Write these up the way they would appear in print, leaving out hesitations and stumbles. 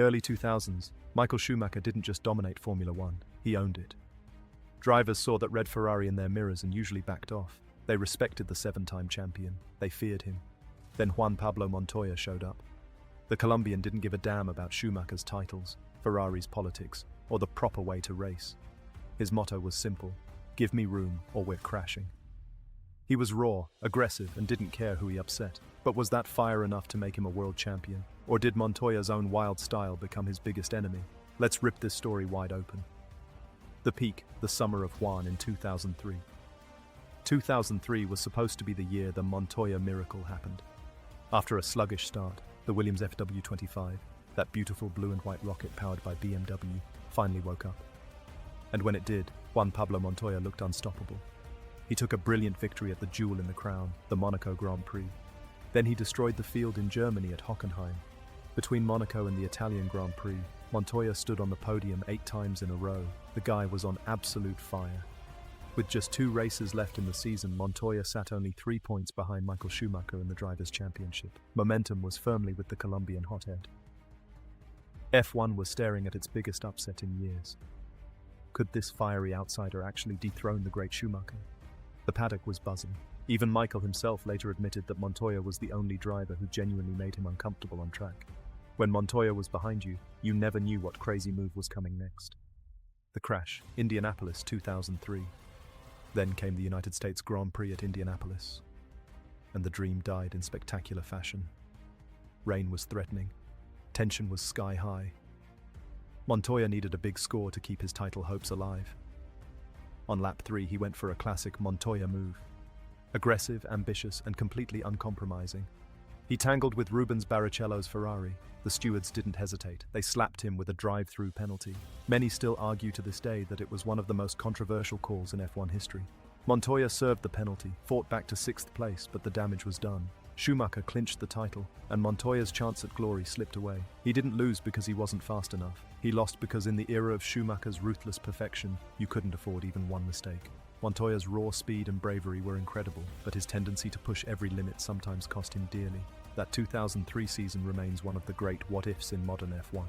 the early 2000s, Michael Schumacher didn't just dominate Formula One, he owned it. Drivers saw that red Ferrari in their mirrors and usually backed off. They respected the seven-time champion. They feared him. Then Juan Pablo Montoya showed up. The Colombian didn't give a damn about Schumacher's titles, Ferrari's politics, or the proper way to race. His motto was simple: give me room or we're crashing. He was raw, aggressive, and didn't care who he upset. But was that fire enough to make him a world champion? Or did Montoya's own wild style become his biggest enemy? Let's rip this story wide open. The peak, the summer of Juan in 2003. 2003 was supposed to be the year the Montoya miracle happened. After a sluggish start, the Williams FW25, that beautiful blue and white rocket powered by BMW, finally woke up. And when it did, Juan Pablo Montoya looked unstoppable. He took a brilliant victory at the jewel in the crown, the Monaco Grand Prix. Then he destroyed the field in Germany at Hockenheim. Between Monaco and the Italian Grand Prix, Montoya stood on the podium 8 times in a row. The guy was on absolute fire. With just 2 races left in the season, Montoya sat only 3 points behind Michael Schumacher in the Drivers' Championship. Momentum was firmly with the Colombian hothead. F1 was staring at its biggest upset in years. Could this fiery outsider actually dethrone the great Schumacher? The paddock was buzzing. Even Michael himself later admitted that Montoya was the only driver who genuinely made him uncomfortable on track. When Montoya was behind you, you never knew what crazy move was coming next. The crash, Indianapolis 2003. Then came the United States Grand Prix at Indianapolis. And the dream died in spectacular fashion. Rain was threatening. Tension was sky high. Montoya needed a big score to keep his title hopes alive. On lap 3, he went for a classic Montoya move. Aggressive, ambitious, and completely uncompromising. He tangled with Rubens Barrichello's Ferrari. The stewards didn't hesitate. They slapped him with a drive-through penalty. Many still argue to this day that it was one of the most controversial calls in F1 history. Montoya served the penalty, fought back to 6th place, but the damage was done. Schumacher clinched the title, and Montoya's chance at glory slipped away. He didn't lose because he wasn't fast enough. He lost because in the era of Schumacher's ruthless perfection, you couldn't afford even one mistake. Montoya's raw speed and bravery were incredible, but his tendency to push every limit sometimes cost him dearly. That 2003 season remains one of the great what-ifs in modern F1.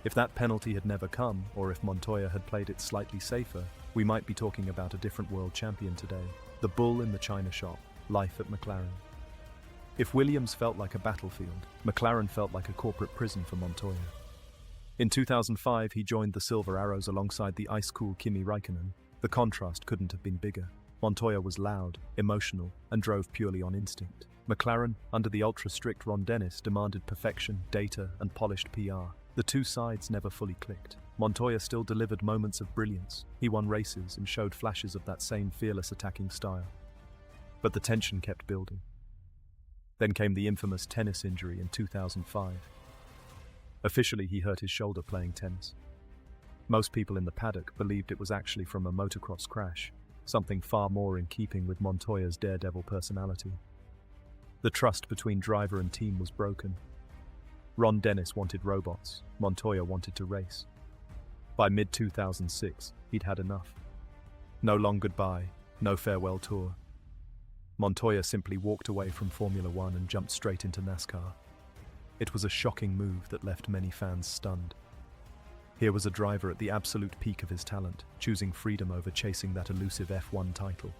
If that penalty had never come, or if Montoya had played it slightly safer, we might be talking about a different world champion today. The bull in the china shop, life at McLaren. If Williams felt like a battlefield, McLaren felt like a corporate prison for Montoya. In 2005, he joined the Silver Arrows alongside the ice-cool Kimi Räikkönen. The contrast couldn't have been bigger. Montoya was loud, emotional, and drove purely on instinct. McLaren, under the ultra-strict Ron Dennis, demanded perfection, data, and polished PR. The two sides never fully clicked. Montoya still delivered moments of brilliance. He won races and showed flashes of that same fearless attacking style. But the tension kept building. Then came the infamous tennis injury in 2005. Officially, he hurt his shoulder playing tennis. Most people in the paddock believed it was actually from a motocross crash, something far more in keeping with Montoya's daredevil personality. The trust between driver and team was broken. Ron Dennis wanted robots, Montoya wanted to race. By mid-2006, he'd had enough. No long goodbye, no farewell tour. Montoya simply walked away from Formula One and jumped straight into NASCAR. It was a shocking move that left many fans stunned. Here was a driver at the absolute peak of his talent, choosing freedom over chasing that elusive F1 title.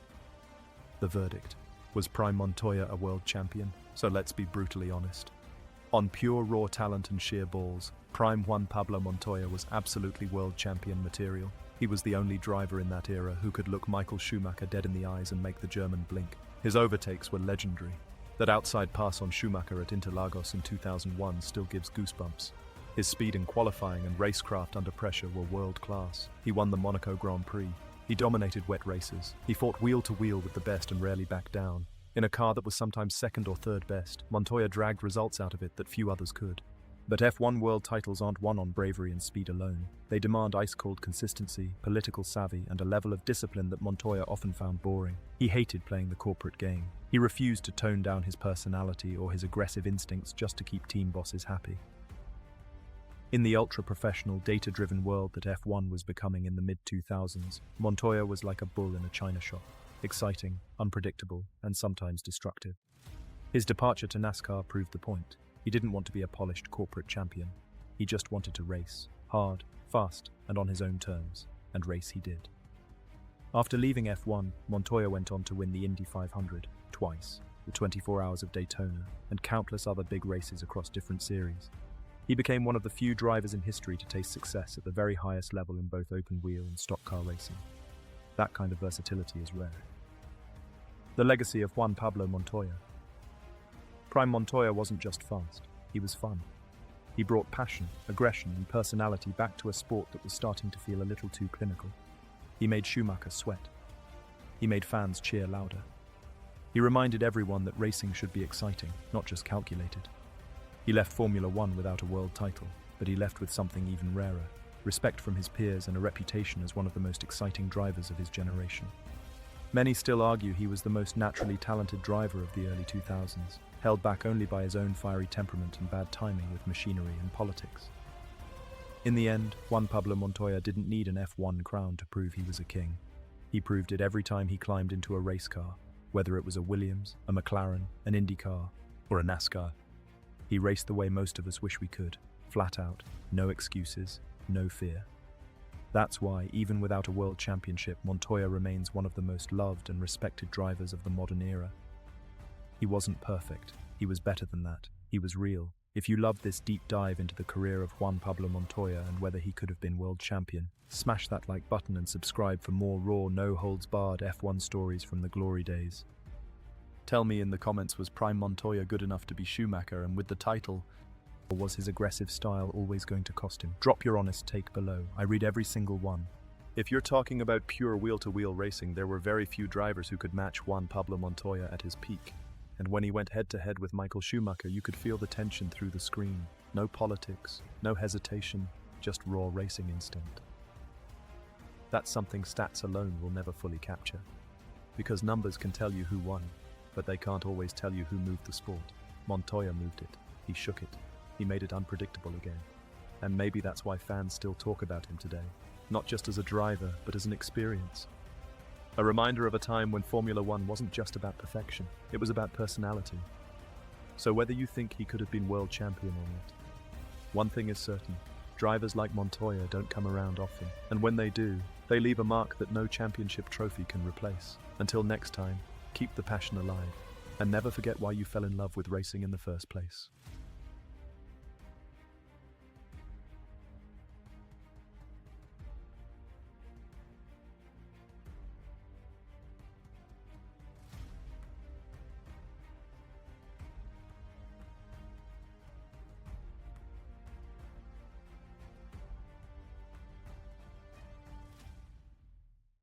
The verdict: was Prime Montoya a world champion? So let's be brutally honest. On pure raw talent and sheer balls, Prime Juan Pablo Montoya was absolutely world champion material. He was the only driver in that era who could look Michael Schumacher dead in the eyes and make the German blink. His overtakes were legendary. That outside pass on Schumacher at Interlagos in 2001 still gives goosebumps. His speed in qualifying and racecraft under pressure were world-class. He won the Monaco Grand Prix. He dominated wet races. He fought wheel-to-wheel with the best and rarely backed down. In a car that was sometimes second or third best, Montoya dragged results out of it that few others could. But F1 world titles aren't won on bravery and speed alone. They demand ice-cold consistency, political savvy, and a level of discipline that Montoya often found boring. He hated playing the corporate game. He refused to tone down his personality or his aggressive instincts just to keep team bosses happy. In the ultra-professional, data-driven world that F1 was becoming in the mid-2000s, Montoya was like a bull in a china shop. Exciting, unpredictable, and sometimes destructive. His departure to NASCAR proved the point. He didn't want to be a polished corporate champion. He just wanted to race, hard, fast, and on his own terms, and race he did. After leaving F1, Montoya went on to win the Indy 500 twice, the 24 Hours of Daytona, and countless other big races across different series. He became one of the few drivers in history to taste success at the very highest level in both open-wheel and stock car racing. That kind of versatility is rare. The legacy of Juan Pablo Montoya. Prime Montoya wasn't just fast, he was fun. He brought passion, aggression, and personality back to a sport that was starting to feel a little too clinical. He made Schumacher sweat. He made fans cheer louder. He reminded everyone that racing should be exciting, not just calculated. He left Formula One without a world title, but he left with something even rarer: respect from his peers and a reputation as one of the most exciting drivers of his generation. Many still argue he was the most naturally talented driver of the early 2000s, held back only by his own fiery temperament and bad timing with machinery and politics. In the end, Juan Pablo Montoya didn't need an F1 crown to prove he was a king. He proved it every time he climbed into a race car, whether it was a Williams, a McLaren, an IndyCar, or a NASCAR. He raced the way most of us wish we could, flat out, no excuses, no fear. That's why, even without a world championship, Montoya remains one of the most loved and respected drivers of the modern era. He wasn't perfect. He was better than that. He was real. If you loved this deep dive into the career of Juan Pablo Montoya and whether he could have been world champion, smash that like button and subscribe for more raw, no-holds-barred F1 stories from the glory days. Tell me in the comments, was Prime Montoya good enough to be Schumacher and with the title, or was his aggressive style always going to cost him? Drop your honest take below. I read every single one. If you're talking about pure wheel-to-wheel racing, there were very few drivers who could match Juan Pablo Montoya at his peak. And when he went head-to-head with Michael Schumacher, you could feel the tension through the screen. No politics, no hesitation, just raw racing instinct. That's something stats alone will never fully capture. Because numbers can tell you who won, but they can't always tell you who moved the sport. Montoya moved it. He shook it. He made it unpredictable again. And maybe that's why fans still talk about him today. Not just as a driver, but as an experience. A reminder of a time when Formula One wasn't just about perfection, it was about personality. So whether you think he could have been world champion or not, one thing is certain: drivers like Montoya don't come around often, and when they do, they leave a mark that no championship trophy can replace. Until next time, keep the passion alive, and never forget why you fell in love with racing in the first place.